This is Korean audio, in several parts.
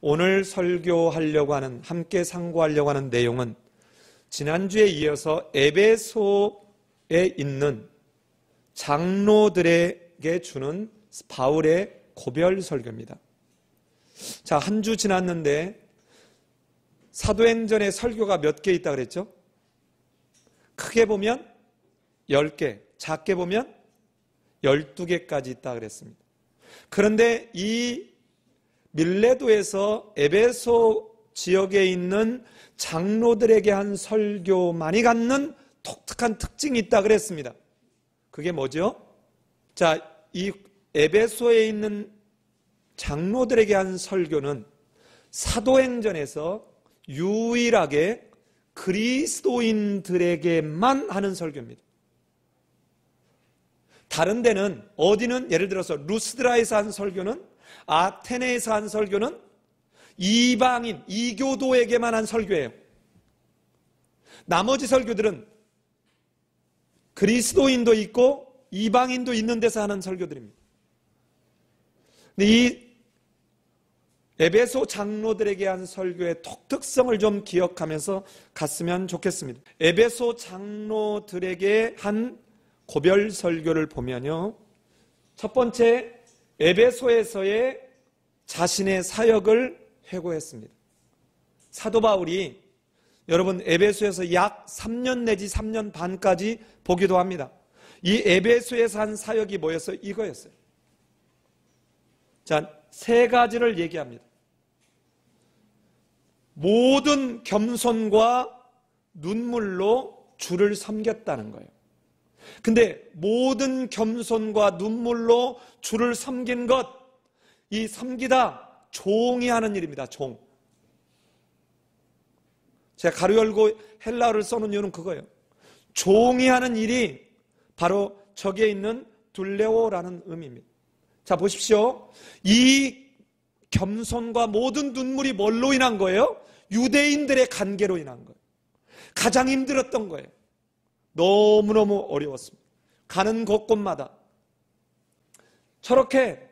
오늘 설교하려고 하는, 함께 상고하려고 하는 내용은 지난주에 이어서 에베소에 있는 장로들에게 주는 바울의 고별 설교입니다. 자, 한 주 지났는데 사도행전에 설교가 몇 개 있다 그랬죠? 크게 보면 10개, 작게 보면 12개까지 있다 그랬습니다. 그런데 이 밀레도에서 에베소 지역에 있는 장로들에게 한 설교만이 갖는 독특한 특징이 있다 그랬습니다. 그게 뭐죠? 자, 이 에베소에 있는 장로들에게 한 설교는 사도행전에서 유일하게 그리스도인들에게만 하는 설교입니다. 다른 데는, 어디는 예를 들어서 루스드라에서 한 설교는, 아테네에서 한 설교는 이방인, 이교도에게만 한 설교예요. 나머지 설교들은 그리스도인도 있고 이방인도 있는 데서 하는 설교들입니다. 근데 이 에베소 장로들에게 한 설교의 독특성을 좀 기억하면서 갔으면 좋겠습니다. 에베소 장로들에게 한 고별 설교를 보면요, 첫 번째, 에베소에서의 자신의 사역을 회고했습니다. 사도 바울이 여러분 에베소에서 약 3년 내지 3년 반까지 보기도 합니다. 이 에베소에서 한 사역이 뭐였어요? 이거였어요. 자, 세 가지를 얘기합니다. 모든 겸손과 눈물로 주를 섬겼다는 거예요. 근데 모든 겸손과 눈물로 주를 섬긴 것, 이 섬기다 종이 하는 일입니다. 종. 제가 가로 열고 헬라어를 써놓은 이유는 그거예요. 종이 하는 일이 바로 저기에 있는 둘레오라는 의미입니다. 자, 보십시오. 이 겸손과 모든 눈물이 뭘로 인한 거예요? 유대인들의 관계로 인한 거예요. 가장 힘들었던 거예요. 너무너무 어려웠습니다. 가는 곳곳마다 저렇게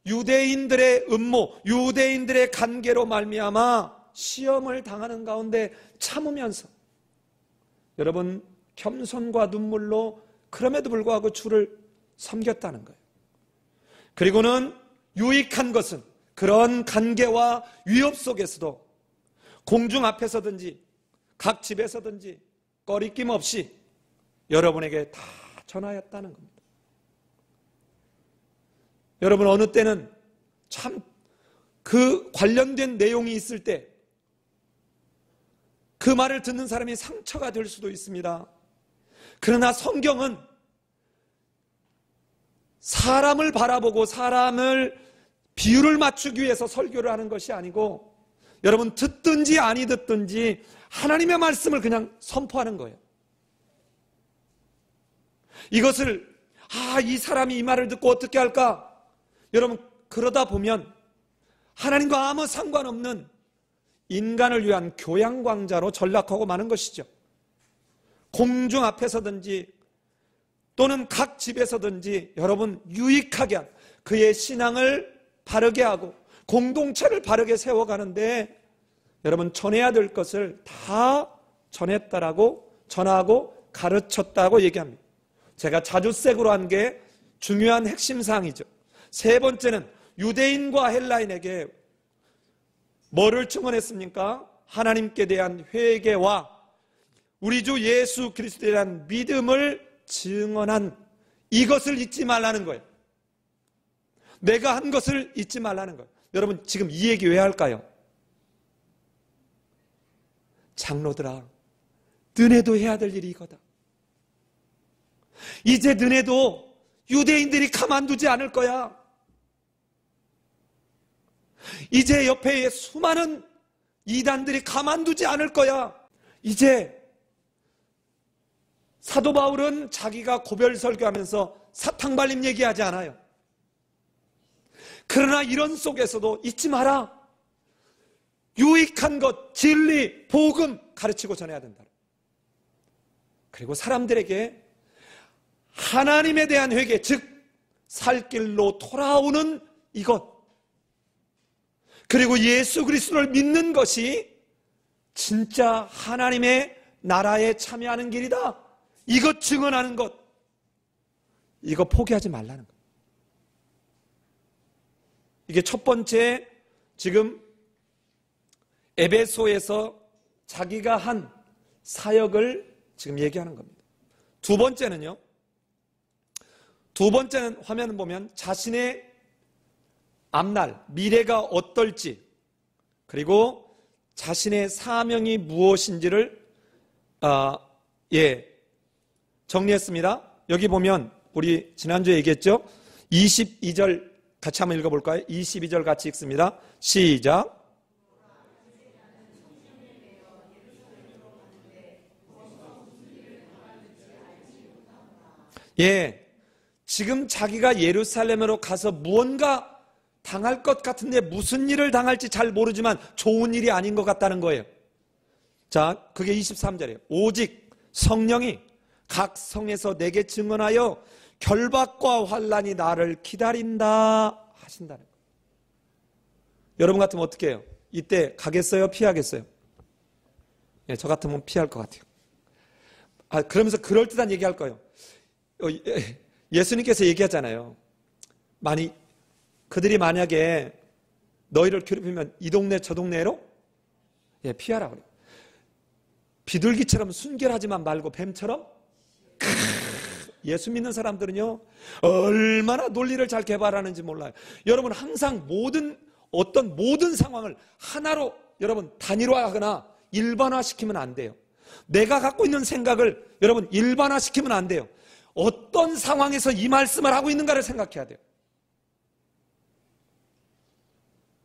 유대인들의 음모, 유대인들의 관계로 말미암아 시험을 당하는 가운데 참으면서 여러분 겸손과 눈물로 그럼에도 불구하고 주를 섬겼다는 거예요. 그리고는 유익한 것은 그런 관계와 위협 속에서도 공중 앞에서든지 각 집에서든지 꺼리낌 없이 여러분에게 다 전하였다는 겁니다. 여러분 어느 때는 참 그 관련된 내용이 있을 때 그 말을 듣는 사람이 상처가 될 수도 있습니다. 그러나 성경은 사람을 바라보고 사람을 비율을 맞추기 위해서 설교를 하는 것이 아니고 여러분 듣든지 아니 듣든지 하나님의 말씀을 그냥 선포하는 거예요. 이것을 이 사람이 이 말을 듣고 어떻게 할까? 여러분 그러다 보면 하나님과 아무 상관없는 인간을 위한 교양광자로 전락하고 마는 것이죠. 공중 앞에서든지 또는 각 집에서든지 여러분 유익하게 한 그의 신앙을 바르게 하고 공동체를 바르게 세워가는데 여러분 전해야 될 것을 다 전했다라고 전하고 가르쳤다고 얘기합니다. 제가 자주색으로 한 게 중요한 핵심 사항이죠. 세 번째는 유대인과 헬라인에게 뭐를 증언했습니까? 하나님께 대한 회개와 우리 주 예수 그리스도에 대한 믿음을 증언한 이것을 잊지 말라는 거예요. 내가 한 것을 잊지 말라는 거예요. 여러분 지금 이 얘기 왜 할까요? 장로들아, 너네도 해야 될 일이 이거다. 이제 너네도 유대인들이 가만두지 않을 거야. 이제 옆에 수많은 이단들이 가만두지 않을 거야. 이제 사도 바울은 자기가 고별 설교하면서 사탕 발림 얘기하지 않아요. 그러나 이런 속에서도 잊지 마라. 유익한 것, 진리, 복음 가르치고 전해야 된다. 그리고 사람들에게 하나님에 대한 회개, 즉 살 길로 돌아오는 이것, 그리고 예수 그리스도를 믿는 것이 진짜 하나님의 나라에 참여하는 길이다. 이것 증언하는 것, 이거 포기하지 말라는 것. 이게 첫 번째, 지금 에베소에서 자기가 한 사역을 지금 얘기하는 겁니다. 두 번째는 화면을 보면 자신의 앞날, 미래가 어떨지, 그리고 자신의 사명이 무엇인지를 정리했습니다. 여기 보면 우리 지난주에 얘기했죠. 22절 같이 한번 읽어볼까요? 22절 같이 읽습니다. 시작. 지금 자기가 예루살렘으로 가서 무언가 당할 것 같은데 무슨 일을 당할지 잘 모르지만 좋은 일이 아닌 것 같다는 거예요. 자, 그게 23절이에요. 오직 성령이 각 성에서 내게 증언하여 결박과 환난이 나를 기다린다 하신다는 거예요. 여러분 같으면 어떻게 해요? 이때 가겠어요? 피하겠어요? 저 같으면 피할 것 같아요. 그러면서 그럴듯한 얘기할 거예요. 예수님께서 얘기하잖아요. 그들이 만약에 너희를 괴롭히면 이 동네 저 동네로 피하라 그래요. 비둘기처럼 순결하지만 말고 뱀처럼. 예수 믿는 사람들은요, 얼마나 논리를 잘 개발하는지 몰라요. 여러분, 항상 모든 상황을 하나로 여러분 단일화하거나 일반화시키면 안 돼요. 내가 갖고 있는 생각을 여러분 일반화시키면 안 돼요. 어떤 상황에서 이 말씀을 하고 있는가를 생각해야 돼요.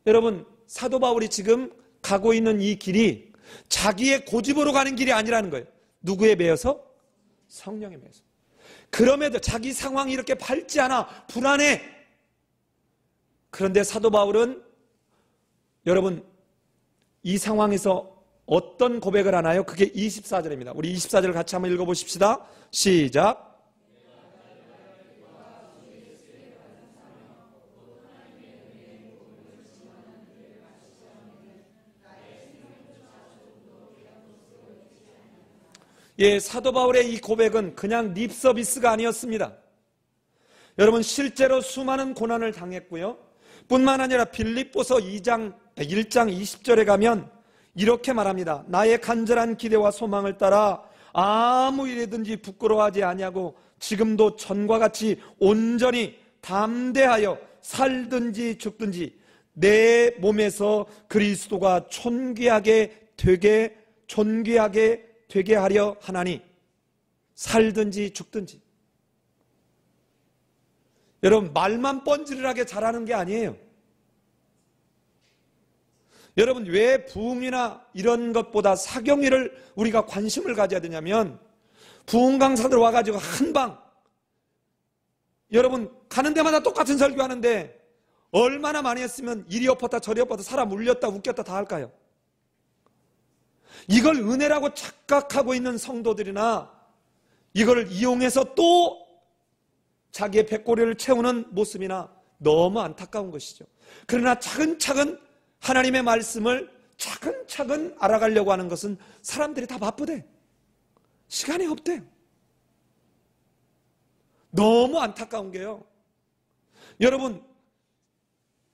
여러분, 사도 바울이 지금 가고 있는 이 길이 자기의 고집으로 가는 길이 아니라는 거예요. 누구에 매여서? 성령에 매여서. 그럼에도 자기 상황이 이렇게 밝지 않아 불안해. 그런데 사도 바울은 여러분 이 상황에서 어떤 고백을 하나요? 그게 24절입니다. 우리 24절 같이 한번 읽어보십시다. 시작. 사도 바울의 이 고백은 그냥 립 서비스가 아니었습니다. 여러분, 실제로 수많은 고난을 당했고요. 뿐만 아니라 빌립보서 1장 20절에 가면 이렇게 말합니다. 나의 간절한 기대와 소망을 따라 아무 일이든지 부끄러워하지 아니하고 지금도 전과 같이 온전히 담대하여 살든지 죽든지 내 몸에서 그리스도가 존귀하게 되게 하려 하나니. 살든지 죽든지. 여러분, 말만 뻔질하게 잘하는 게 아니에요. 여러분, 왜 부흥이나 이런 것보다 사경회를 우리가 관심을 가져야 되냐면, 부흥 강사들 와가지고 한방 여러분 가는 데마다 똑같은 설교하는데 얼마나 많이 했으면 이리 엎었다 저리 엎었다 사람 울렸다 웃겼다 다 할까요? 이걸 은혜라고 착각하고 있는 성도들이나 이걸 이용해서 또 자기의 배꼽리를 채우는 모습이나 너무 안타까운 것이죠. 그러나 차근차근 하나님의 말씀을 차근차근 알아가려고 하는 것은 사람들이 다 바쁘대. 시간이 없대요. 너무 안타까운 게요. 여러분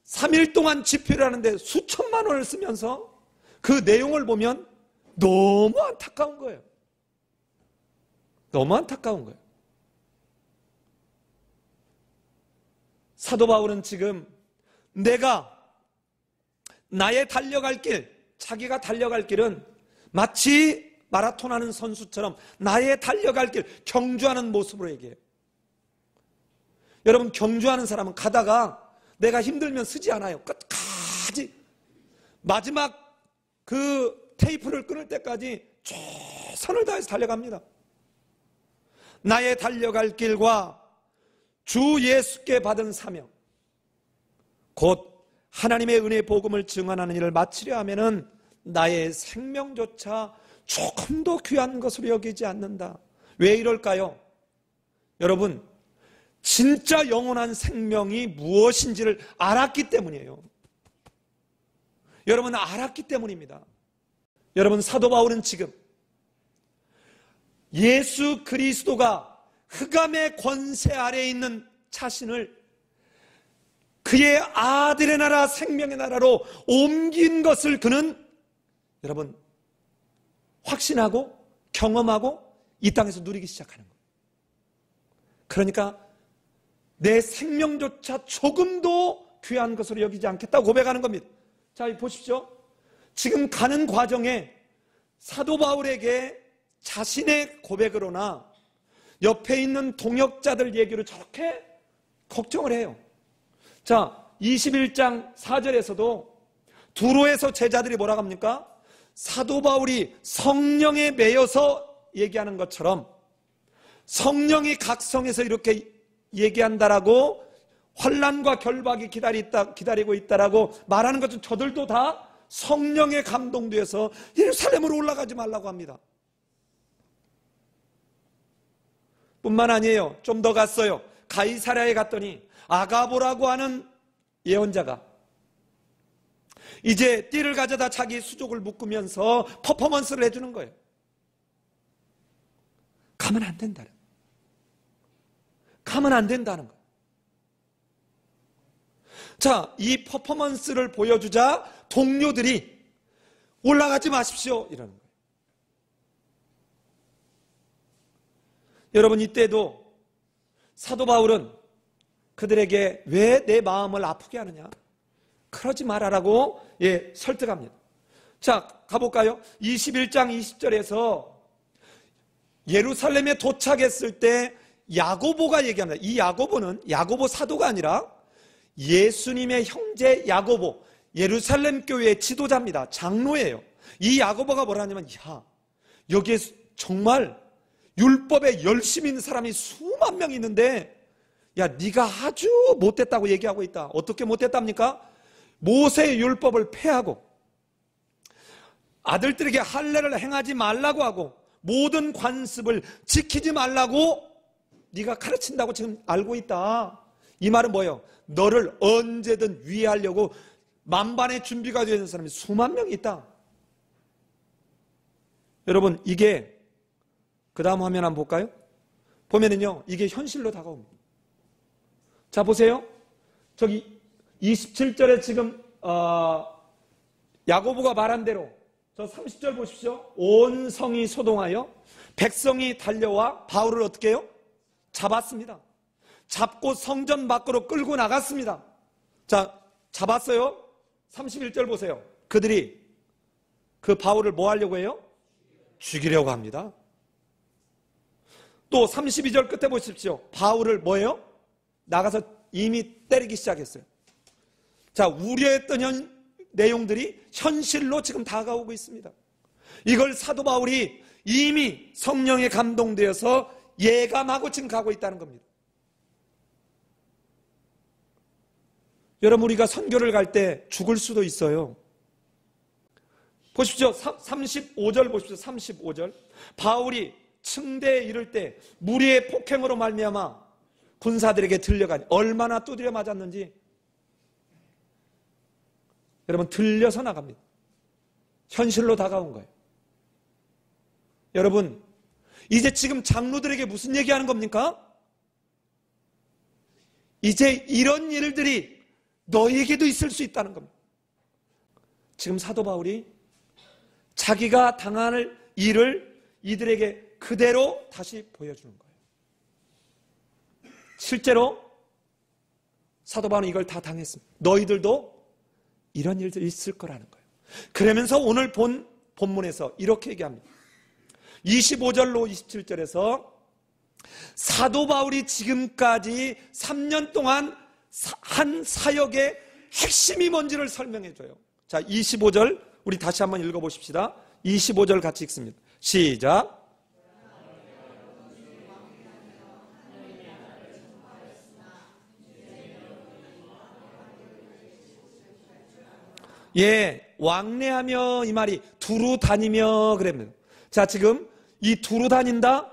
3일 동안 집회를 하는데 수천만 원을 쓰면서 그 내용을 보면 너무 안타까운 거예요. 너무 안타까운 거예요. 사도 바울은 지금 내가 나의 달려갈 길, 자기가 달려갈 길은 마치 마라톤 하는 선수처럼 나의 달려갈 길, 경주하는 모습으로 얘기해요. 여러분 경주하는 사람은 가다가 내가 힘들면 쓰지 않아요. 끝까지 마지막 그 테이프를 끊을 때까지 최선을 다해서 달려갑니다. 나의 달려갈 길과 주 예수께 받은 사명, 곧 하나님의 은혜 복음을 증언하는 일을 마치려 하면은 나의 생명조차 조금도 귀한 것으로 여기지 않는다. 왜 이럴까요? 여러분 진짜 영원한 생명이 무엇인지를 알았기 때문이에요. 여러분 알았기 때문입니다. 여러분 사도 바울은 지금 예수 그리스도가 흑암의 권세 아래에 있는 자신을 그의 아들의 나라 생명의 나라로 옮긴 것을 그는 여러분 확신하고 경험하고 이 땅에서 누리기 시작하는 거예요. 그러니까 내 생명조차 조금도 귀한 것으로 여기지 않겠다고 고백하는 겁니다. 자, 보십시오. 지금 가는 과정에 사도 바울에게 자신의 고백으로나 옆에 있는 동역자들 얘기로 저렇게 걱정을 해요. 자, 21장 4절에서도 두로에서 제자들이 뭐라고 합니까? 사도 바울이 성령에 매여서 얘기하는 것처럼 성령이 각성해서 이렇게 얘기한다라고 환난과 결박이 기다리고 있다라고 말하는 것은 저들도 다 성령에 감동되어서 예루살렘으로 올라가지 말라고 합니다. 뿐만 아니에요. 좀 더 갔어요. 가이사랴에 갔더니 아가보라고 하는 예언자가 이제 띠를 가져다 자기 수족을 묶으면서 퍼포먼스를 해주는 거예요. 가면 안 된다는 거예요. 가면 안 된다는 거예요. 자, 이 퍼포먼스를 보여주자 동료들이 올라가지 마십시오 이러는 거예요. 여러분 이때도 사도 바울은 그들에게 왜 내 마음을 아프게 하느냐? 그러지 말아라고 설득합니다. 자, 가볼까요? 21장 20절에서 예루살렘에 도착했을 때 야고보가 얘기합니다. 이 야고보는 야고보 사도가 아니라 예수님의 형제 야고보, 예루살렘 교회의 지도자입니다. 장로예요. 이 야고보가 뭐라 하냐면, 야, 여기에 정말 율법에 열심히 있는 사람이 수만 명 있는데 야, 네가 아주 못됐다고 얘기하고 있다. 어떻게 못됐답니까? 모세의 율법을 폐하고 아들들에게 할례를 행하지 말라고 하고 모든 관습을 지키지 말라고 네가 가르친다고 지금 알고 있다. 이 말은 뭐예요? 너를 언제든 위해하려고 만반의 준비가 되어 있는 사람이 수만 명이 있다. 여러분, 이게 그 다음 화면 한번 볼까요? 보면은요, 이게 현실로 다가옵니다. 자, 보세요. 저기 27절에 지금 야고보가 말한 대로 저 30절 보십시오. 온 성이 소동하여 백성이 달려와 바울을 어떻게 해요? 잡았습니다. 잡고 성전 밖으로 끌고 나갔습니다. 자, 잡았어요. 31절 보세요. 그들이 그 바울을 뭐 하려고 해요? 죽이려고 합니다. 또 32절 끝에 보십시오. 바울을 뭐예요? 나가서 이미 때리기 시작했어요. 자, 우려했던 내용들이 현실로 지금 다가오고 있습니다. 이걸 사도 바울이 이미 성령에 감동되어서 예감하고 지금 가고 있다는 겁니다. 여러분, 우리가 선교를 갈 때 죽을 수도 있어요. 보십시오. 35절 보십시오. 35절. 바울이 층대에 이를 때 무리의 폭행으로 말미암아 군사들에게 들려가니 얼마나 두드려 맞았는지 여러분, 들려서 나갑니다. 현실로 다가온 거예요. 여러분, 이제 지금 장로들에게 무슨 얘기하는 겁니까? 이제 이런 일들이 너희에게도 있을 수 있다는 겁니다. 지금 사도 바울이 자기가 당할 일을 이들에게 그대로 다시 보여주는 거예요. 실제로 사도 바울은 이걸 다 당했습니다. 너희들도 이런 일들이 있을 거라는 거예요. 그러면서 오늘 본문에서 이렇게 얘기합니다. 25절로 27절에서 사도 바울이 지금까지 3년 동안 한 사역의 핵심이 뭔지를 설명해줘요. 자, 25절 우리 다시 한번 읽어보십시다. 25절 같이 읽습니다. 시작. 예, 왕래하며 이 말이 두루 다니며 그럽니다. 자, 지금 이 두루 다닌다,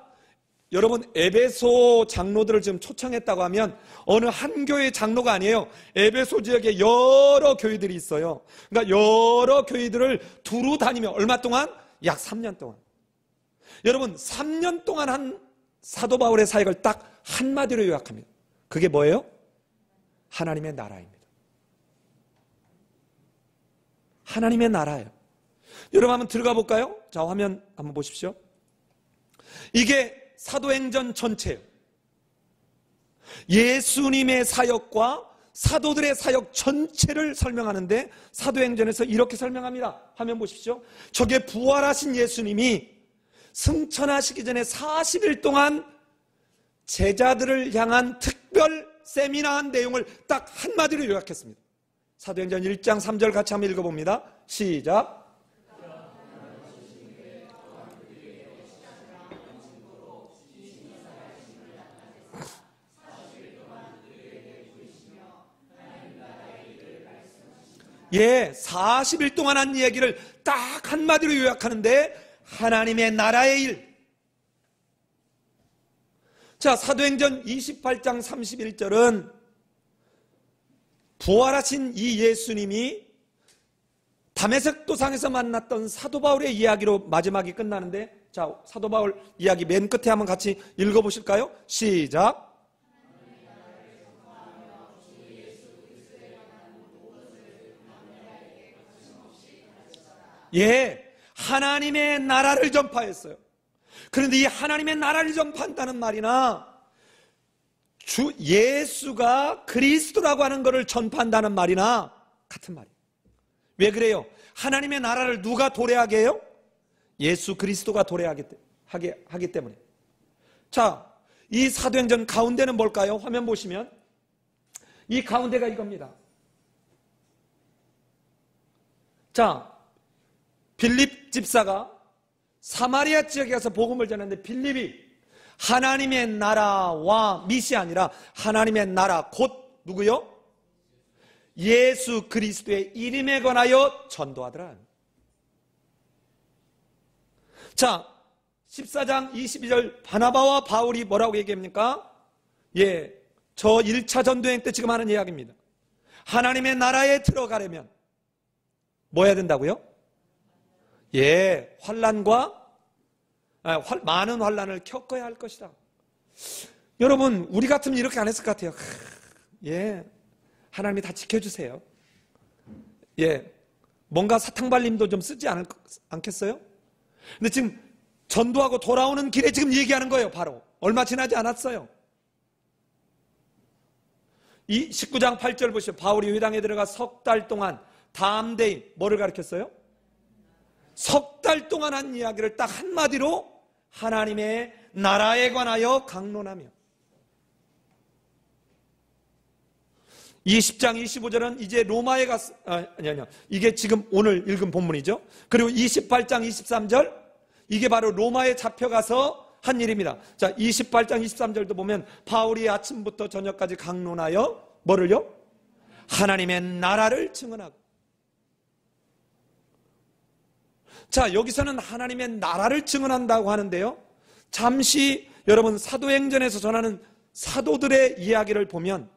여러분 에베소 장로들을 지금 초청했다고 하면 어느 한 교회 장로가 아니에요. 에베소 지역에 여러 교회들이 있어요. 그러니까 여러 교회들을 두루 다니며 얼마 동안? 약 3년 동안. 여러분 3년 동안 한 사도 바울의 사역을 딱 한마디로 요약합니다. 그게 뭐예요? 하나님의 나라입니다. 하나님의 나라예요. 여러분 한번 들어가 볼까요? 자, 화면 한번 보십시오. 이게 사도행전 전체예요. 예수님의 사역과 사도들의 사역 전체를 설명하는데 사도행전에서 이렇게 설명합니다. 화면 보십시오. 저게 부활하신 예수님이 승천하시기 전에 40일 동안 제자들을 향한 특별 세미나한 내용을 딱 한마디로 요약했습니다. 사도행전 1장 3절 같이 한번 읽어봅니다. 시작. 예, 40일 동안 한 얘기를 딱 한마디로 요약하는데 하나님의 나라의 일. 자, 사도행전 28장 31절은 부활하신 이 예수님이 다메섹 도상에서 만났던 사도 바울의 이야기로 마지막이 끝나는데, 자, 사도 바울 이야기 맨 끝에 한번 같이 읽어보실까요? 시작. 예, 하나님의 나라를 전파했어요. 그런데 이 하나님의 나라를 전파한다는 말이나 주 예수가 그리스도라고 하는 것을 전파한다는 말이나 같은 말이에요. 왜 그래요? 하나님의 나라를 누가 도래하게 해요? 예수 그리스도가 도래하기 때문에. 자, 이 사도행전 가운데는 뭘까요? 화면 보시면 이 가운데가 이겁니다. 자, 빌립 집사가 사마리아 지역에 가서 복음을 전했는데 빌립이 하나님의 나라와 밑이 아니라 하나님의 나라 곧 누구요? 예수 그리스도의 이름에 관하여 전도하더라. 자, 14장 22절 바나바와 바울이 뭐라고 얘기합니까? 예, 저 1차 전도행 때 지금 하는 이야기입니다. 하나님의 나라에 들어가려면 뭐 해야 된다고요? 예, 많은 환난을 겪어야 할 것이다. 여러분, 우리 같으면 이렇게 안 했을 것 같아요. 예, 하나님이 다 지켜주세요. 예, 뭔가 사탕발림도 좀 쓰지 않겠어요? 근데 지금 전도하고 돌아오는 길에 지금 얘기하는 거예요. 바로 얼마 지나지 않았어요. 이 19장 8절 보시죠. 바울이 회당에 들어가 석 달 동안 담대히 뭐를 가르쳤어요? 석 달 동안 한 이야기를 딱 한마디로 하나님의 나라에 관하여 강론하며 20장 25절은 이제 로마에 아니요. 이게 지금 오늘 읽은 본문이죠. 그리고 28장 23절 이게 바로 로마에 잡혀가서 한 일입니다. 자, 28장 23절도 보면 바울이 아침부터 저녁까지 강론하여 뭐를요? 하나님의 나라를 증언하고. 자, 여기서는 하나님의 나라를 증언한다고 하는데요. 잠시 여러분 사도행전에서 전하는 사도들의 이야기를 보면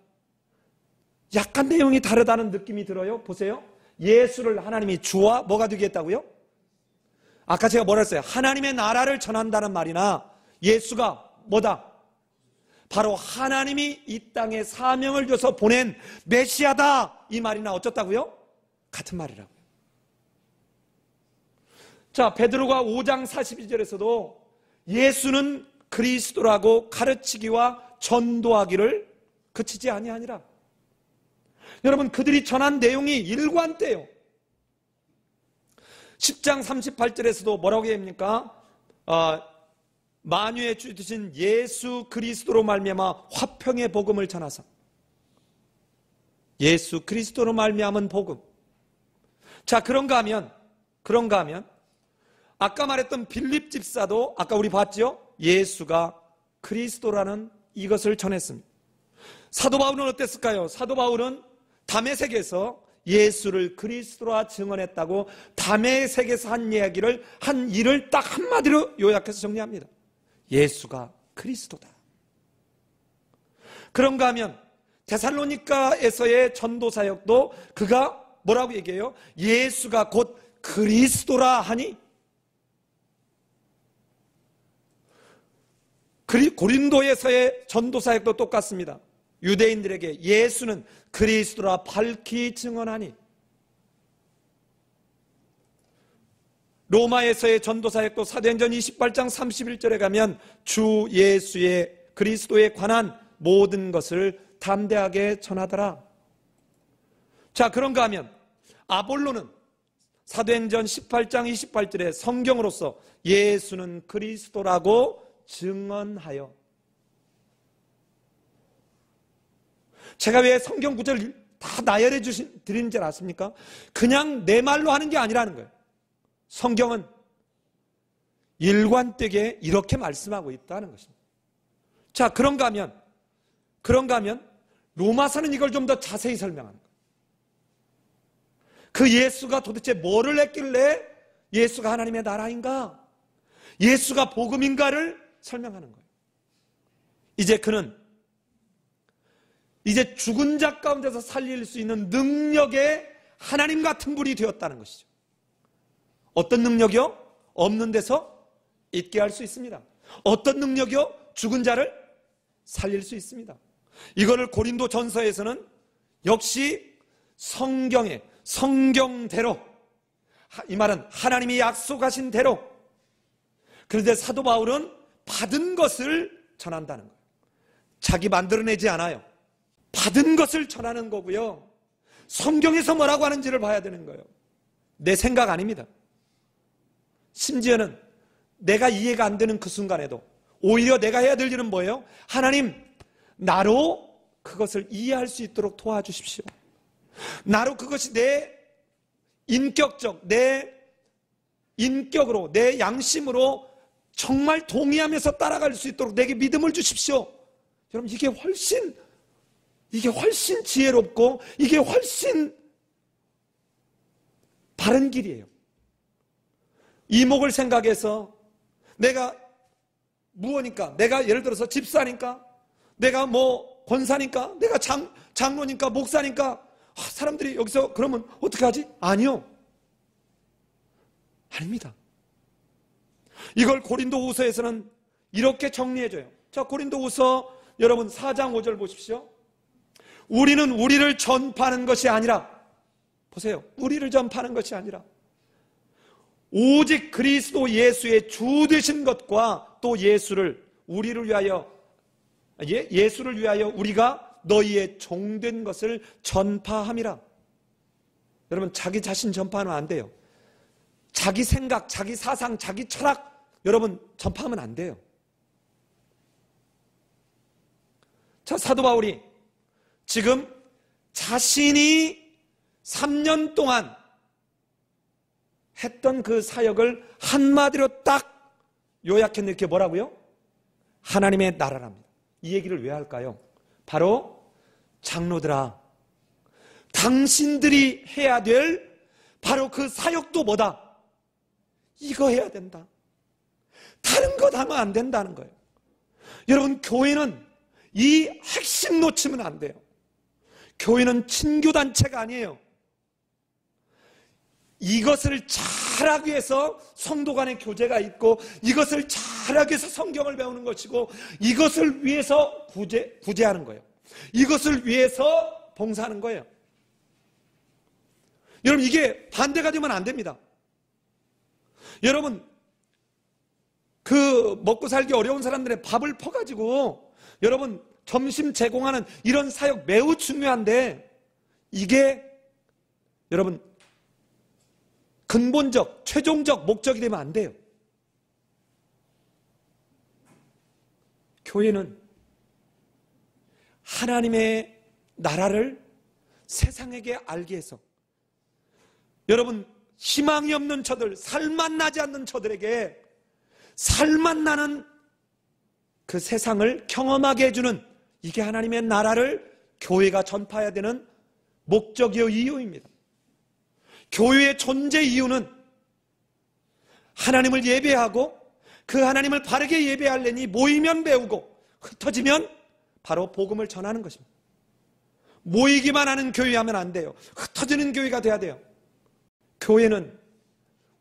약간 내용이 다르다는 느낌이 들어요. 보세요. 예수를 하나님이 주와 뭐가 되게 했다고요? 아까 제가 뭐라 했어요? 하나님의 나라를 전한다는 말이나 예수가 뭐다? 바로 하나님이 이 땅에 사명을 줘서 보낸 메시아다 이 말이나 어쩌다고요? 같은 말이라고요. 자, 베드로가 5장 42절에서도 예수는 그리스도라고 가르치기와 전도하기를 그치지 아니하니라. 여러분, 그들이 전한 내용이 일관돼요. 10장 38절에서도 뭐라고 합니까? 만유의 주 되신 예수 그리스도로 말미암아 화평의 복음을 전하사. 예수 그리스도로 말미암은 복음. 자, 그런가 하면 아까 말했던 빌립 집사도 아까 우리 봤죠? 예수가 그리스도라는 이것을 전했습니다. 사도 바울은 어땠을까요? 사도 바울은 다메섹에서 예수를 그리스도라 증언했다고 다메섹에서 한 일을 딱 한마디로 요약해서 정리합니다. 예수가 그리스도다. 그런가 하면 데살로니가에서의 전도사역도 그가 뭐라고 얘기해요? 예수가 곧 그리스도라 하니. 고린도에서의 전도사역도 똑같습니다. 유대인들에게 예수는 그리스도라 밝히 증언하니. 로마에서의 전도사역도 사도행전 28장 31절에 가면 주 예수의 그리스도에 관한 모든 것을 담대하게 전하더라. 자, 그런가 하면 아볼로는 사도행전 18장 28절에 성경으로서 예수는 그리스도라고 증언하여. 제가 왜 성경 구절을 다 나열해 드리는 줄 아십니까? 그냥 내 말로 하는 게 아니라는 거예요. 성경은 일관되게 이렇게 말씀하고 있다는 것입니다. 자, 그런가 하면 로마서는 이걸 좀 더 자세히 설명하는 거예요. 그 예수가 도대체 뭐를 했길래 예수가 하나님의 나라인가? 예수가 복음인가를 설명하는 거예요. 이제 그는 이제 죽은 자 가운데서 살릴 수 있는 능력의 하나님 같은 분이 되었다는 것이죠. 어떤 능력이요? 없는 데서 있게 할 수 있습니다. 어떤 능력이요? 죽은 자를 살릴 수 있습니다. 이거를 고린도 전서에서는 역시 성경대로, 이 말은 하나님이 약속하신 대로. 그런데 사도 바울은 받은 것을 전한다는 거예요. 자기 만들어내지 않아요. 받은 것을 전하는 거고요. 성경에서 뭐라고 하는지를 봐야 되는 거예요. 내 생각 아닙니다. 심지어는 내가 이해가 안 되는 그 순간에도 오히려 내가 해야 될 일은 뭐예요? 하나님, 나로 그것을 이해할 수 있도록 도와주십시오. 나로 그것이 내 인격으로, 내 양심으로 정말 동의하면서 따라갈 수 있도록 내게 믿음을 주십시오. 여러분, 이게 훨씬 지혜롭고 이게 훨씬 바른 길이에요. 이목을 생각해서 내가 무엇니까? 내가 예를 들어서 집사니까? 내가 뭐 권사니까? 내가 장로니까? 목사니까? 사람들이 여기서 그러면 어떻게 하지? 아니요. 아닙니다. 이걸 고린도후서에서는 이렇게 정리해줘요. 자, 고린도후서 여러분 4장 5절 보십시오. 우리는 우리를 전파하는 것이 아니라, 보세요. 우리를 전파하는 것이 아니라 오직 그리스도 예수의 주 되신 것과 또 예수를 위하여 우리가 너희의 종된 것을 전파함이라. 여러분, 자기 자신 전파하면 안 돼요. 자기 생각, 자기 사상, 자기 철학 여러분 전파하면 안 돼요. 자, 사도 바울이 지금 자신이 3년 동안 했던 그 사역을 한마디로 딱 요약했는데 이렇게 뭐라고요? 하나님의 나라랍니다. 이 얘기를 왜 할까요? 바로 장로들아, 당신들이 해야 될 바로 그 사역도 뭐다? 이거 해야 된다. 다른 것 하면 안 된다는 거예요. 여러분, 교회는 이 핵심 놓치면 안 돼요. 교회는 친교단체가 아니에요. 이것을 잘하기 위해서 성도 간의 교제가 있고, 이것을 잘하기 위해서 성경을 배우는 것이고, 이것을 위해서 구제하는 거예요. 이것을 위해서 봉사하는 거예요. 여러분, 이게 반대가 되면 안 됩니다. 여러분, 그 먹고 살기 어려운 사람들의 밥을 퍼가지고 여러분 점심 제공하는 이런 사역 매우 중요한데, 이게 여러분 근본적, 최종적 목적이 되면 안 돼요. 교회는 하나님의 나라를 세상에게 알게 해서, 여러분 희망이 없는 저들, 살맛 나지 않는 저들에게 살맛 나는 그 세상을 경험하게 해주는, 이게 하나님의 나라를 교회가 전파해야 되는 목적이요 이유입니다. 교회의 존재 이유는 하나님을 예배하고 그 하나님을 바르게 예배하려니 모이면 배우고 흩어지면 바로 복음을 전하는 것입니다. 모이기만 하는 교회하면 안 돼요. 흩어지는 교회가 돼야 돼요. 교회는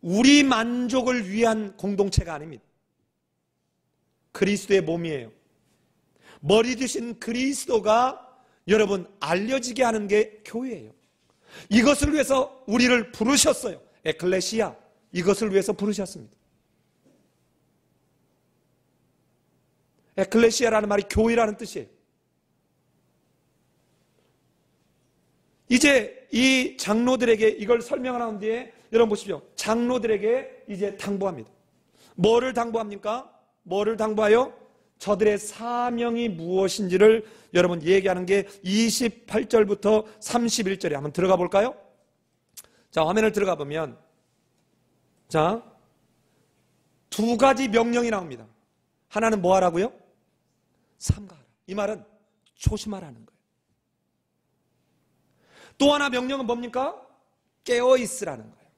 우리 만족을 위한 공동체가 아닙니다. 그리스도의 몸이에요. 머리 되신 그리스도가 여러분 알려지게 하는 게 교회예요. 이것을 위해서 우리를 부르셨어요. 에클레시아, 이것을 위해서 부르셨습니다. 에클레시아라는 말이 교회라는 뜻이에요. 이제 이 장로들에게 이걸 설명하는 뒤에 여러분 보십시오. 장로들에게 이제 당부합니다. 뭐를 당부합니까? 뭐를 당부하여? 저들의 사명이 무엇인지를 여러분 얘기하는 게 28절부터 31절에 한번 들어가 볼까요? 자, 화면을 들어가 보면 자, 두 가지 명령이 나옵니다. 하나는 뭐 하라고요? 삼가하라. 이 말은 조심하라는 거예요. 또 하나 명령은 뭡니까? 깨어있으라는 거예요.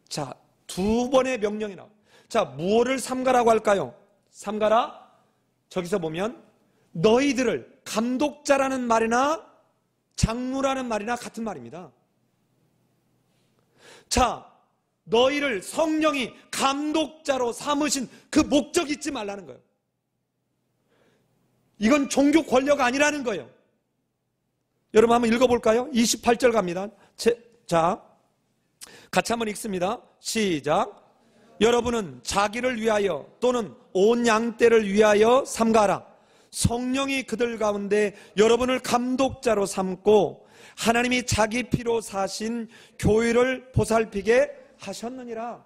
자, 두 번의 명령이 나와요. 자, 무엇을 삼가라고 할까요? 삼가라, 저기서 보면 너희들을, 감독자라는 말이나 장로라는 말이나 같은 말입니다. 자, 너희를 성령이 감독자로 삼으신 그 목적이 잊지 말라는 거예요. 이건 종교 권력 아니라는 거예요. 여러분 한번 읽어볼까요? 28절 갑니다. 자, 같이 한번 읽습니다. 시작. 여러분은 자기를 위하여 또는 온 양떼를 위하여 삼가라. 성령이 그들 가운데 여러분을 감독자로 삼고 하나님이 자기 피로 사신 교회를 보살피게 하셨느니라.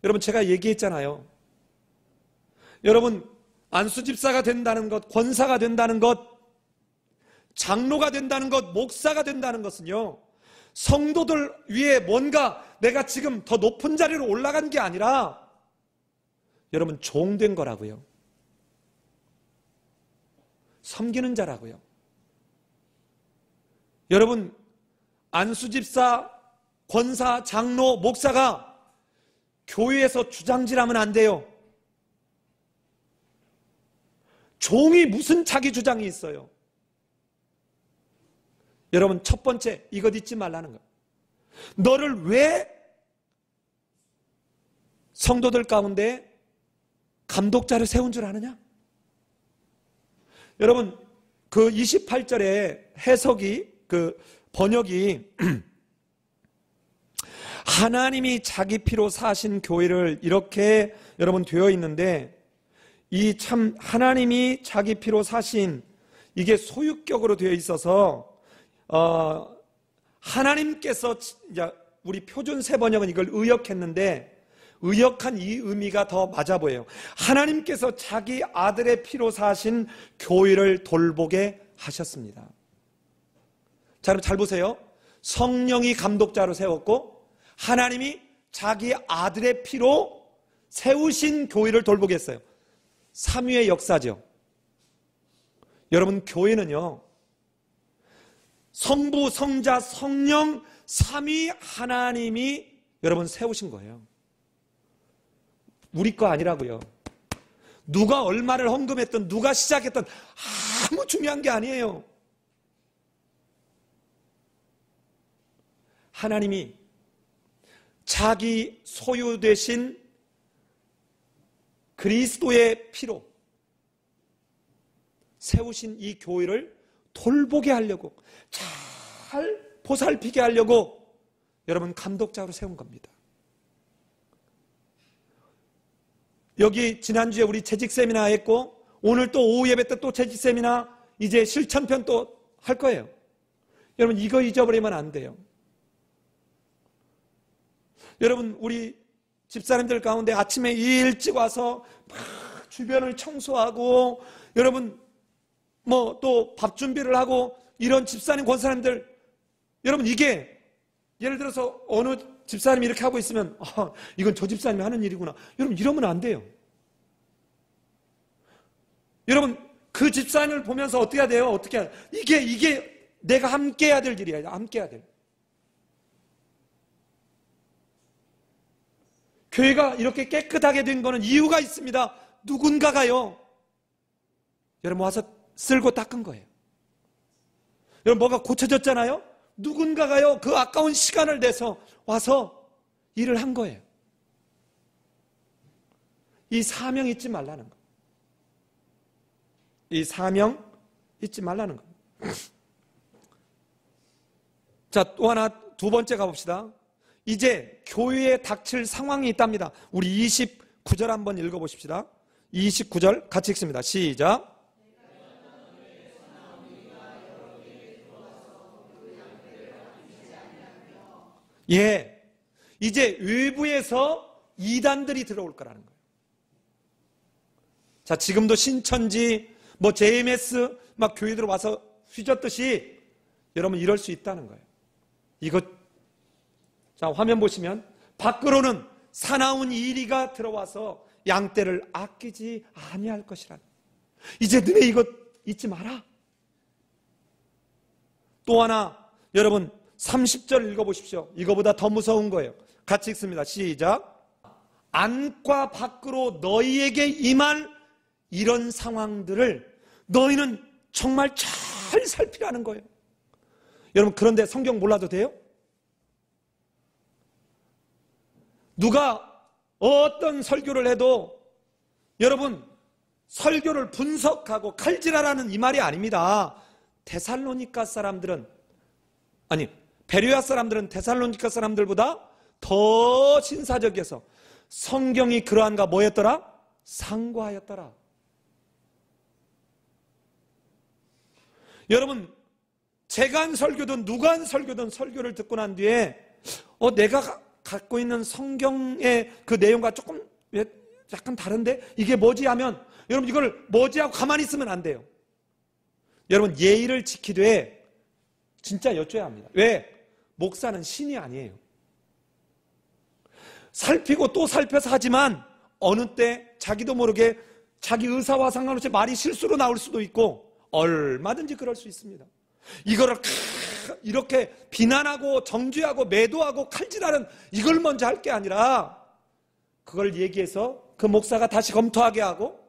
여러분 제가 얘기했잖아요. 여러분 안수집사가 된다는 것, 권사가 된다는 것, 장로가 된다는 것, 목사가 된다는 것은요, 성도들 위에 뭔가 내가 지금 더 높은 자리로 올라간 게 아니라 여러분 종된 거라고요. 섬기는 자라고요. 여러분 안수집사, 권사, 장로, 목사가 교회에서 주장질하면 안 돼요. 종이 무슨 자기 주장이 있어요? 여러분 첫 번째 이것 잊지 말라는 거예요. 너를 왜 성도들 가운데 감독자를 세운 줄 아느냐? 여러분 그 28절에 해석이 그 번역이 하나님이 자기 피로 사신 교회를 이렇게 여러분 되어 있는데 이 참 하나님이 자기 피로 사신 이게 소유격으로 되어 있어서 하나님께서 우리 표준 세번역은 이걸 의역했는데 의역한 이 의미가 더 맞아 보여요. 하나님께서 자기 아들의 피로 사신 교회를 돌보게 하셨습니다. 자, 여러분 잘 보세요. 성령이 감독자로 세웠고 하나님이 자기 아들의 피로 세우신 교회를 돌보게 했어요. 삼위의 역사죠. 여러분 교회는요, 성부, 성자, 성령 삼위 하나님이 여러분 세우신 거예요. 우리 거 아니라고요. 누가 얼마를 헌금했든 누가 시작했든 아무 중요한 게 아니에요. 하나님이 자기 소유되신 그리스도의 피로 세우신 이 교회를 돌보게 하려고, 잘 보살피게 하려고 여러분 감독자로 세운 겁니다. 여기 지난주에 우리 재직 세미나 했고 오늘 또 오후 예배 때 또 재직 세미나, 이제 실천편 또 할 거예요. 여러분 이거 잊어버리면 안 돼요. 여러분 우리 집사님들 가운데 아침에 일찍 와서 막 주변을 청소하고 여러분 뭐 또 밥 준비를 하고 이런 집사님, 권사님들, 여러분 이게 예를 들어서 어느 집사님이 이렇게 하고 있으면 이건 저 집사님이 하는 일이구나. 여러분 이러면 안 돼요. 여러분 그 집사님을 보면서 어떻게 해야 돼요? 어떻게 해야 돼요? 이게 내가 함께 해야 될 일이야. 함께 해야 될. 교회가 이렇게 깨끗하게 된 거는 이유가 있습니다. 누군가가요, 여러분 와서 쓸고 닦은 거예요. 여러분 뭐가 고쳐졌잖아요. 누군가가요 그 아까운 시간을 내서 와서 일을 한 거예요. 이 사명 잊지 말라는 거. 이 사명 잊지 말라는 거. 자, 또 하나, 두 번째 가봅시다. 이제 교회에 닥칠 상황이 있답니다. 우리 29절 한번 읽어보십시다. 29절 같이 읽습니다. 시작. 예, 이제 외부에서 이단들이 들어올 거라는 거예요. 자, 지금도 신천지, JMS 막 교회들 와서 휘젓듯이 여러분 이럴 수 있다는 거예요. 이것, 자, 화면 보시면 밖으로는 사나운 이리가 들어와서 양떼를 아끼지 아니할 것이라는. 이제 너네 이것 잊지 마라. 또 하나, 여러분 30절 읽어보십시오. 이거보다 더 무서운 거예요. 같이 읽습니다. 시작. 안과 밖으로 너희에게 임할 이런 상황들을 너희는 정말 잘 살피라는 거예요. 여러분, 그런데 성경 몰라도 돼요? 누가 어떤 설교를 해도 여러분 설교를 분석하고 칼질하라는 이 말이 아닙니다. 데살로니가 사람들은, 아니 베레아 사람들은 데살로니가 사람들보다 더 신사적이어서 성경이 그러한가 뭐였더라? 상고하였더라. 여러분, 제가 한 설교든 누가 한 설교든 설교를 듣고 난 뒤에 내가 갖고 있는 성경의 그 내용과 조금 약간 다른데 이게 뭐지 하면 여러분 이걸 뭐지 하고 가만히 있으면 안 돼요. 여러분 예의를 지키되 진짜 여쭤야 합니다. 왜? 목사는 신이 아니에요. 살피고 또 살펴서 하지만 어느 때 자기도 모르게 자기 의사와 상관없이 말이 실수로 나올 수도 있고 얼마든지 그럴 수 있습니다. 이거를 이렇게 비난하고 정죄하고 매도하고 칼질하는 이걸 먼저 할 게 아니라 그걸 얘기해서 그 목사가 다시 검토하게 하고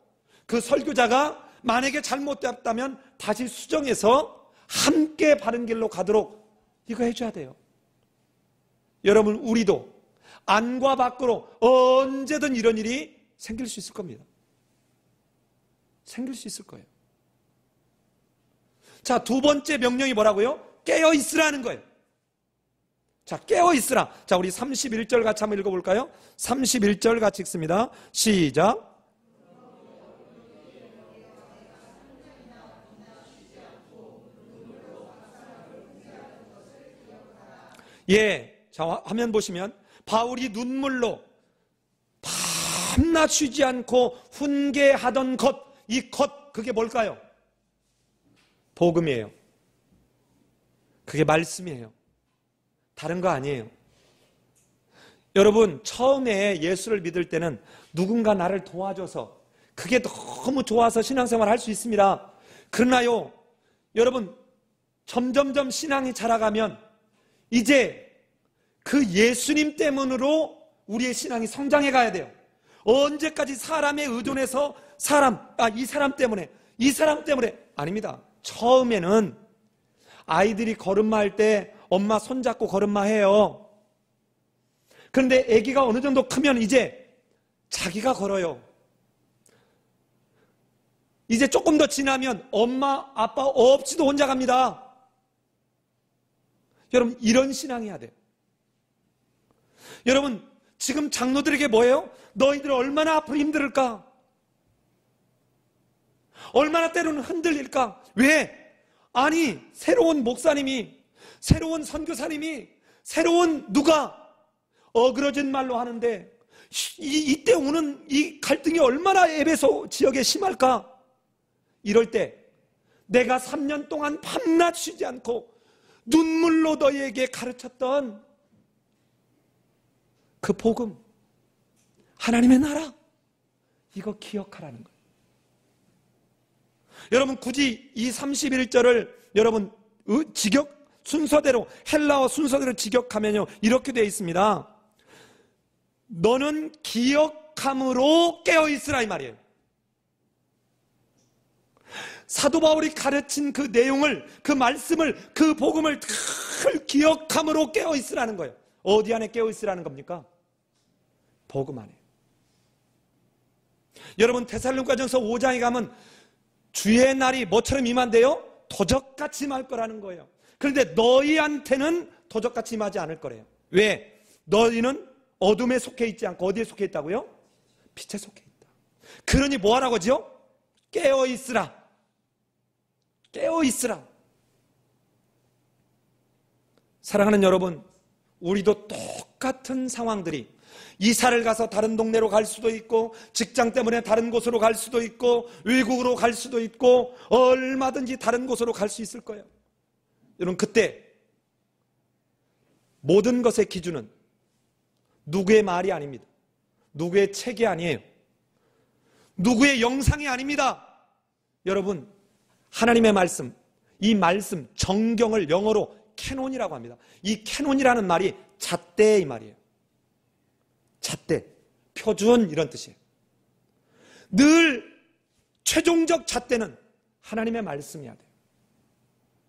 그 설교자가 만약에 잘못됐다면 다시 수정해서 함께 바른 길로 가도록 이거 해줘야 돼요. 여러분, 우리도 안과 밖으로 언제든 이런 일이 생길 수 있을 겁니다. 생길 수 있을 거예요. 자, 두 번째 명령이 뭐라고요? 깨어 있으라는 거예요. 자, 깨어 있으라. 자, 우리 31절 같이 한번 읽어볼까요? 31절 같이 읽습니다. 시작. 예, 자, 화면 보시면 바울이 눈물로 밤낮 쉬지 않고 훈계하던 것, 이 것, 그게 뭘까요? 복음이에요. 그게 말씀이에요. 다른 거 아니에요. 여러분, 처음에 예수를 믿을 때는 누군가 나를 도와줘서 그게 너무 좋아서 신앙생활 할 수 있습니다. 그러나요, 여러분, 점점점 신앙이 자라가면 이제 그 예수님 때문으로 우리의 신앙이 성장해 가야 돼요. 언제까지 사람에 의존해서 이 사람 때문에 아닙니다. 처음에는 아이들이 걸음마 할 때 엄마 손잡고 걸음마 해요. 그런데 아기가 어느 정도 크면 이제 자기가 걸어요. 이제 조금 더 지나면 엄마, 아빠 없이도 혼자 갑니다. 여러분, 이런 신앙해야 돼요. 여러분, 지금 장로들에게 뭐예요? 너희들 얼마나 앞으로 힘들을까? 얼마나 때로는 흔들릴까? 왜? 아니, 새로운 목사님이, 새로운 선교사님이, 새로운 누가 어그러진 말로 하는데 이때 오는 이 갈등이 얼마나 에베소 지역에 심할까? 이럴 때 내가 3년 동안 밤낮 쉬지 않고 눈물로 너희에게 가르쳤던 그 복음, 하나님의 나라, 이거 기억하라는 거예요. 여러분, 굳이 이 31절을 여러분 순서대로 헬라어 순서대로 직역하면요 이렇게 되어 있습니다. 너는 기억함으로 깨어있으라 이 말이에요. 사도 바울이 가르친 그 내용을, 그 말씀을, 그 복음을 늘 기억함으로 깨어있으라는 거예요. 어디 안에 깨어있으라는 겁니까? 복음 안에. 여러분 데살로니가전서 5장에 가면 주의 날이 뭐처럼 임한대요? 도적같이 임할 거라는 거예요. 그런데 너희한테는 도적같이 임하지 않을 거래요. 왜? 너희는 어둠에 속해 있지 않고 어디에 속해 있다고요? 빛에 속해 있다. 그러니 뭐 하라고 하죠? 깨어있으라. 깨어있으라. 사랑하는 여러분, 우리도 똑같은 상황들이, 이사를 가서 다른 동네로 갈 수도 있고, 직장 때문에 다른 곳으로 갈 수도 있고, 외국으로 갈 수도 있고, 얼마든지 다른 곳으로 갈 수 있을 거예요. 여러분, 그때 모든 것의 기준은 누구의 말이 아닙니다. 누구의 책이 아니에요. 누구의 영상이 아닙니다. 여러분, 하나님의 말씀, 이 말씀, 정경을 영어로 캐논이라고 합니다. 이 캐논이라는 말이 잣대 이 말이에요. 잣대, 표준 이런 뜻이에요. 늘 최종적 잣대는 하나님의 말씀이어야 돼요.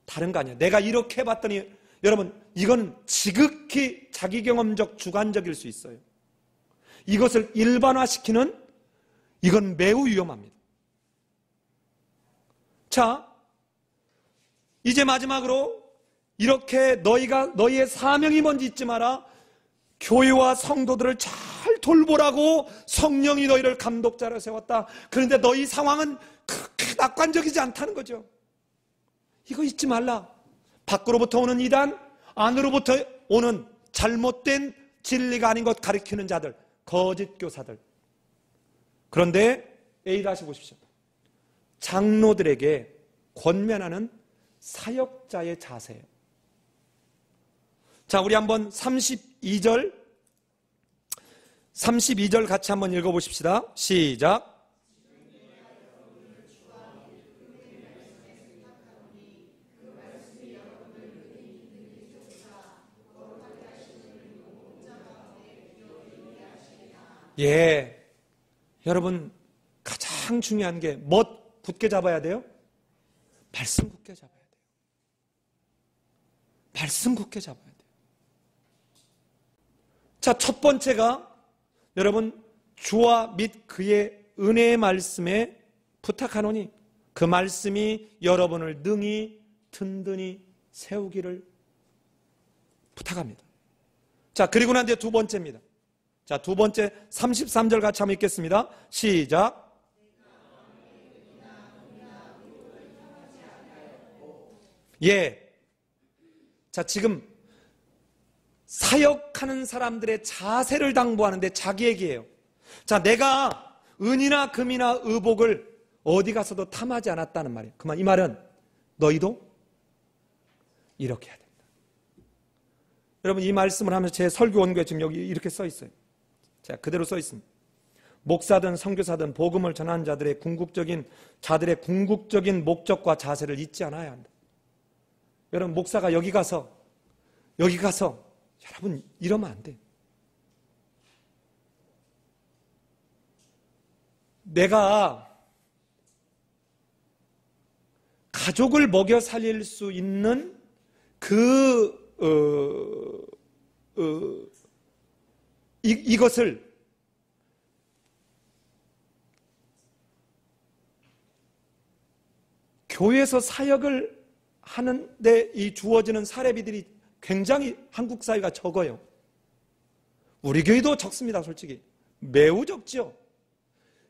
다른 거 아니에요. 내가 이렇게 해봤더니, 여러분, 이건 지극히 자기경험적 주관적일 수 있어요. 이것을 일반화시키는, 이건 매우 위험합니다. 자, 이제 마지막으로 이렇게 너희의 사명이 뭔지 잊지 마라. 교회와 성도들을 잘 돌보라고 성령이 너희를 감독자로 세웠다. 그런데 너희 상황은 그렇게 낙관적이지 않다는 거죠. 이거 잊지 말라. 밖으로부터 오는 이단, 안으로부터 오는 잘못된 진리가 아닌 것 가리키는 자들, 거짓 교사들. 그런데 A 다시 보십시오. 장로들에게 권면하는 사역자의 자세예요. 자, 우리 한번 32절 같이 한번 읽어보십시다. 시작. 예, 여러분 가장 중요한 게 뭐 굳게 잡아야 돼요? 말씀 굳게 잡아야 돼요. 말씀 굳게 잡아야 돼요. 자, 첫 번째가 여러분 주와 및 그의 은혜의 말씀에 부탁하노니 그 말씀이 여러분을 능히 든든히 세우기를 부탁합니다. 자, 그리고 난 뒤에 두 번째입니다. 자, 두 번째 33절 같이 한번 읽겠습니다. 시작. 예. 자, 지금 사역하는 사람들의 자세를 당부하는데 자기 얘기예요. 자, 내가 은이나 금이나 의복을 어디 가서도 탐하지 않았다는 말이에요. 그만 이 말은 너희도 이렇게 해야 된다. 여러분, 이 말씀을 하면서 제 설교 원고에 지금 여기 이렇게 써 있어요. 자, 그대로 써 있습니다. 목사든 선교사든 복음을 전하는 자들의 궁극적인 목적과 자세를 잊지 않아야 한다. 여러분, 목사가 여기 가서 여러분 이러면 안 돼. 내가 가족을 먹여 살릴 수 있는 이것을 교회에서 사역을 하는데 이 주어지는 사례비들이 굉장히 한국 사회가 적어요. 우리 교회도 적습니다. 솔직히 매우 적죠.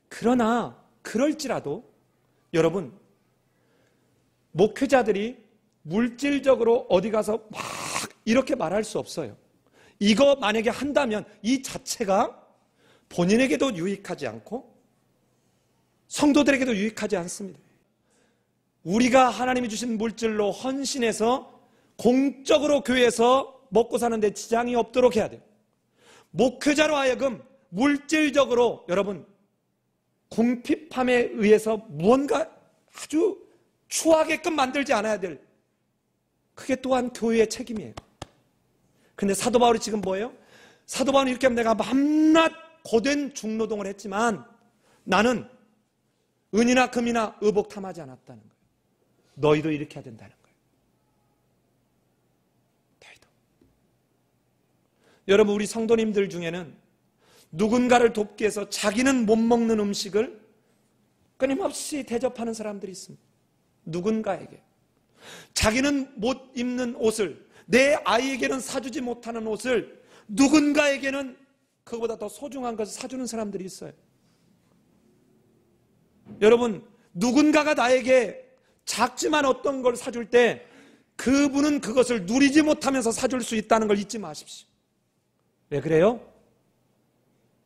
그러나 그럴지라도 여러분, 목회자들이 물질적으로 어디 가서 막 이렇게 말할 수 없어요. 이거 만약에 한다면 이 자체가 본인에게도 유익하지 않고 성도들에게도 유익하지 않습니다. 우리가 하나님이 주신 물질로 헌신해서 공적으로 교회에서 먹고 사는데 지장이 없도록 해야 돼요. 목회자로 하여금 물질적으로 여러분 궁핍함에 의해서 무언가 아주 추하게끔 만들지 않아야 될, 그게 또한 교회의 책임이에요. 근데 사도 바울이 지금 뭐예요? 사도 바울은 이렇게 하면 내가 밤낮 고된 중노동을 했지만 나는 은이나 금이나 의복 탐하지 않았다는 거예요. 너희도 이렇게 해야 된다는 거예요. 너희도. 여러분, 우리 성도님들 중에는 누군가를 돕기 위해서 자기는 못 먹는 음식을 끊임없이 대접하는 사람들이 있습니다. 누군가에게. 자기는 못 입는 옷을, 내 아이에게는 사주지 못하는 옷을 누군가에게는 그보다 더 소중한 것을 사주는 사람들이 있어요. 여러분, 누군가가 나에게 작지만 어떤 걸 사줄 때 그분은 그것을 누리지 못하면서 사줄 수 있다는 걸 잊지 마십시오. 왜 그래요?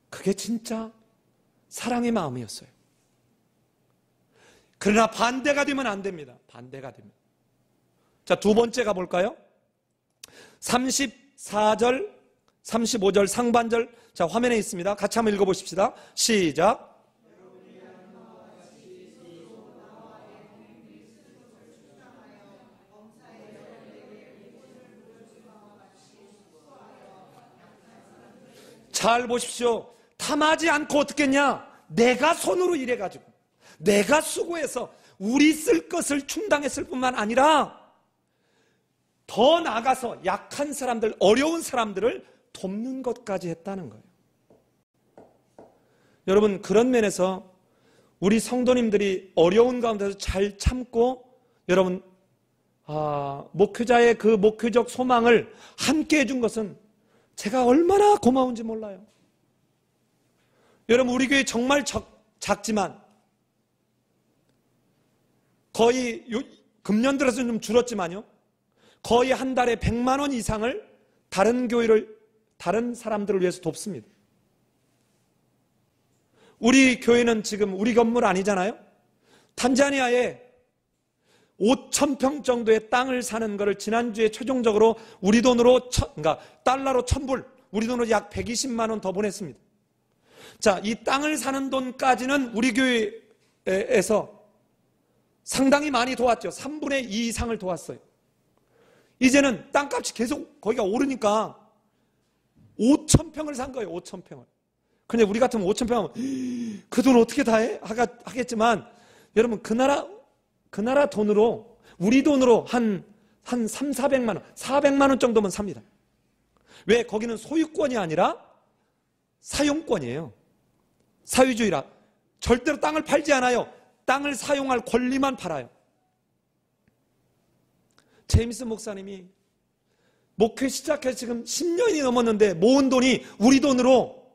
그게 진짜 사랑의 마음이었어요. 그러나 반대가 되면 안 됩니다. 반대가 되면. 자, 두 번째 가볼까요? 34절, 35절 상반절. 자, 화면에 있습니다. 같이 한번 읽어보십시다. 시작. 잘 보십시오. 탐하지 않고 어떻겠냐? 내가 손으로 일해가지고 내가 수고해서 우리 쓸 것을 충당했을 뿐만 아니라 더 나아가서 약한 사람들, 어려운 사람들을 돕는 것까지 했다는 거예요. 여러분, 그런 면에서 우리 성도님들이 어려운 가운데서 잘 참고 여러분 목회자의 그 목회적 소망을 함께 해준 것은 제가 얼마나 고마운지 몰라요. 여러분, 우리 교회 정말 작지만 거의 금년 들어서 좀 줄었지만요, 거의 한 달에 100만 원 이상을 다른 교회를, 다른 사람들을 위해서 돕습니다. 우리 교회는 지금 우리 건물 아니잖아요. 탄자니아에 5,000평 정도의 땅을 사는 것을 지난주에 최종적으로 우리 돈으로 그러니까 달러로 1,000불, 우리 돈으로 약 120만 원 더 보냈습니다. 자, 이 땅을 사는 돈까지는 우리 교회에서 상당히 많이 도왔죠. 3분의 2 이상을 도왔어요. 이제는 땅값이 계속 거기가 오르니까 5,000평을 산 거예요. 5,000평을. 근데 우리 같으면 5,000평 그 돈 어떻게 다 해? 하겠지만 여러분, 그 나라 돈으로, 우리 돈으로 한 3, 400만 원, 400만 원 정도면 삽니다. 왜? 거기는 소유권이 아니라 사용권이에요. 사유주의라. 절대로 땅을 팔지 않아요. 땅을 사용할 권리만 팔아요. 제임스 목사님이 목회 시작해서 지금 10년이 넘었는데 모은 돈이 우리 돈으로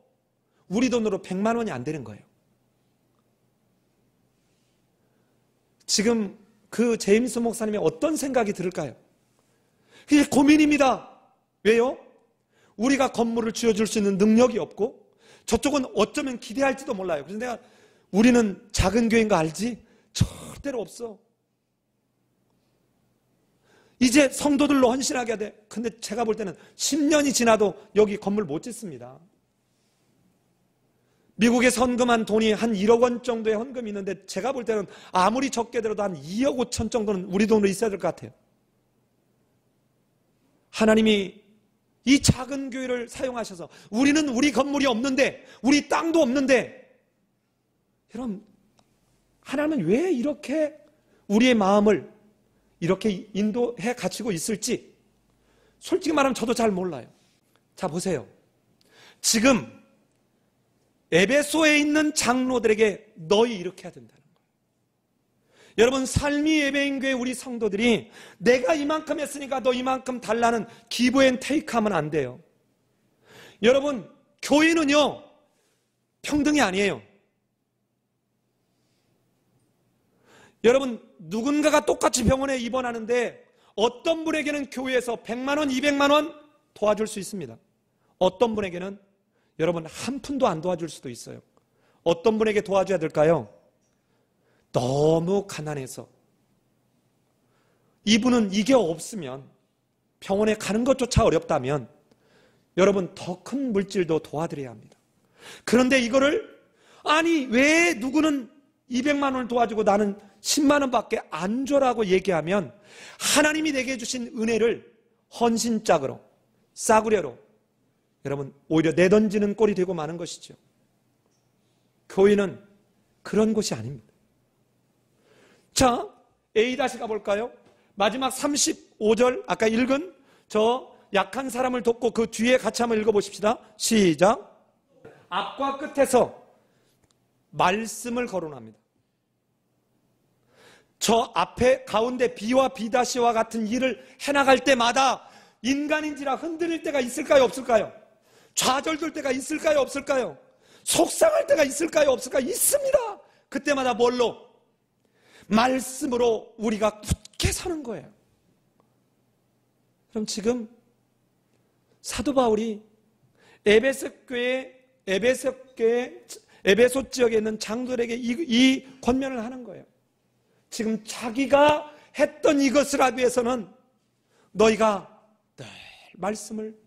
100만 원이 안 되는 거예요. 지금 그 제임스 목사님이 어떤 생각이 들을까요? 그게 고민입니다. 왜요? 우리가 건물을 지어줄 수 있는 능력이 없고 저쪽은 어쩌면 기대할지도 몰라요. 그래서 내가 우리는 작은 교회인 거 알지? 절대로 없어. 이제 성도들로 헌신하게 돼. 근데 제가 볼 때는 10년이 지나도 여기 건물 못 짓습니다. 미국에 헌금한 돈이 한 1억 원 정도의 헌금이 있는데 제가 볼 때는 아무리 적게 들어도 한 2억 5천 정도는 우리 돈으로 있어야 될 것 같아요. 하나님이 이 작은 교회를 사용하셔서 우리는 우리 건물이 없는데, 우리 땅도 없는데, 여러분, 하나님은 왜 이렇게 우리의 마음을 이렇게 인도해 가지고 있을지 솔직히 말하면 저도 잘 몰라요. 자, 보세요. 지금 에베소에 있는 장로들에게 너희 이렇게 해야 된다는 거예요. 여러분, 삶이 예배인 교회 우리 성도들이 내가 이만큼 했으니까 너 이만큼 달라는 기브 앤 테이크 하면 안 돼요. 여러분, 교회는요 평등이 아니에요. 여러분, 누군가가 똑같이 병원에 입원하는데 어떤 분에게는 교회에서 100만 원, 200만 원 도와줄 수 있습니다. 어떤 분에게는 여러분 한 푼도 안 도와줄 수도 있어요. 어떤 분에게 도와줘야 될까요? 너무 가난해서 이분은 이게 없으면 병원에 가는 것조차 어렵다면 여러분 더 큰 물질도 도와드려야 합니다. 그런데 이거를 아니 왜 누구는 200만 원을 도와주고 나는 10만 원밖에 안 줘라고 얘기하면 하나님이 내게 주신 은혜를 헌신짝으로, 싸구려로 여러분, 오히려 내던지는 꼴이 되고 마는 것이죠. 교회는 그런 곳이 아닙니다. 자, A 다시 가볼까요? 마지막 35절 아까 읽은 저 약한 사람을 돕고 그 뒤에 같이 한번 읽어보십시다. 시작. 앞과 끝에서 말씀을 거론합니다. 저 앞에 가운데 B와 B'와 같은 일을 해나갈 때마다 인간인지라 흔들릴 때가 있을까요? 없을까요? 좌절될 때가 있을까요? 없을까요? 속상할 때가 있을까요? 없을까요? 있습니다. 그때마다 뭘로? 말씀으로 우리가 굳게 서는 거예요. 그럼 지금 사도 바울이 에베소 지역에 있는 장로들에게 이 권면을 하는 거예요. 지금 자기가 했던 이것을 하기 위해서는 너희가 늘 말씀을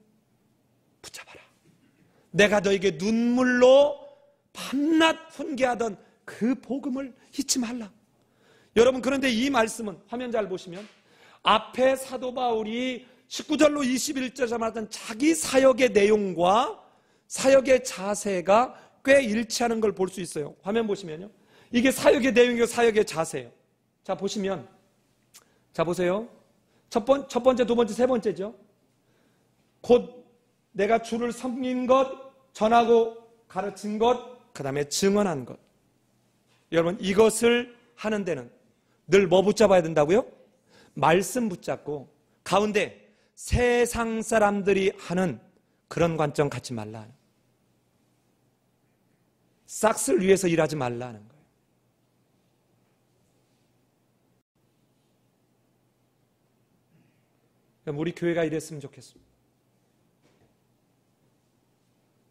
붙잡아라. 내가 너에게 눈물로 밤낮 훈계하던 그 복음을 잊지 말라. 여러분, 그런데 이 말씀은 화면 잘 보시면 앞에 사도 바울이 19절로 21절에 말했던 자기 사역의 내용과 사역의 자세가 꽤 일치하는 걸 볼 수 있어요. 화면 보시면요, 이게 사역의 내용이고 사역의 자세예요. 자, 보시면, 자 보세요. 첫 번째, 두 번째, 세 번째죠. 곧 내가 주를 섬긴 것, 전하고 가르친 것, 그 다음에 증언한 것. 여러분, 이것을 하는 데는 늘 뭐 붙잡아야 된다고요? 말씀 붙잡고 가운데 세상 사람들이 하는 그런 관점 갖지 말라. 싹을 위해서 일하지 말라는 거예요. 우리 교회가 이랬으면 좋겠습니다.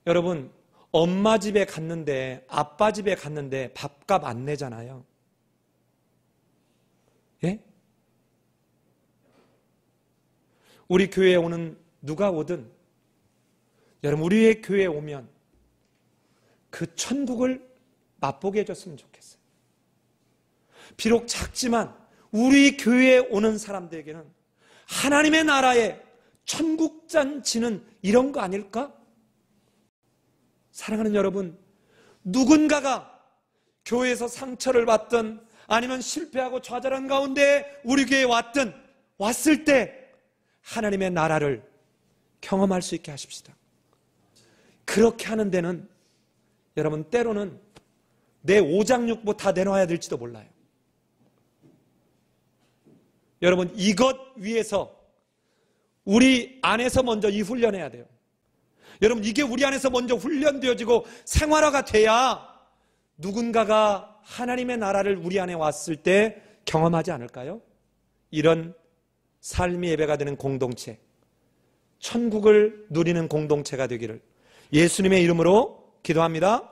여러분, 엄마 집에 갔는데, 아빠 집에 갔는데 밥값 안 내잖아요. 예? 우리 교회에 오는 누가 오든, 여러분, 우리의 교회에 오면 그 천국을 맛보게 해줬으면 좋겠어요. 비록 작지만 우리 교회에 오는 사람들에게는 하나님의 나라의 천국 잔치는 이런 거 아닐까? 사랑하는 여러분, 누군가가 교회에서 상처를 받든 아니면 실패하고 좌절한 가운데 우리 교회에 왔을 때 하나님의 나라를 경험할 수 있게 하십시다. 그렇게 하는 데는 여러분, 때로는 내 오장육부 다 내놔야 될지도 몰라요. 여러분, 이것 위해서 우리 안에서 먼저 이 훈련해야 돼요. 여러분, 이게 우리 안에서 먼저 훈련되어지고 생활화가 돼야 누군가가 하나님의 나라를 우리 안에 왔을 때 경험하지 않을까요? 이런 삶이 예배가 되는 공동체, 천국을 누리는 공동체가 되기를 예수님의 이름으로 기도합니다.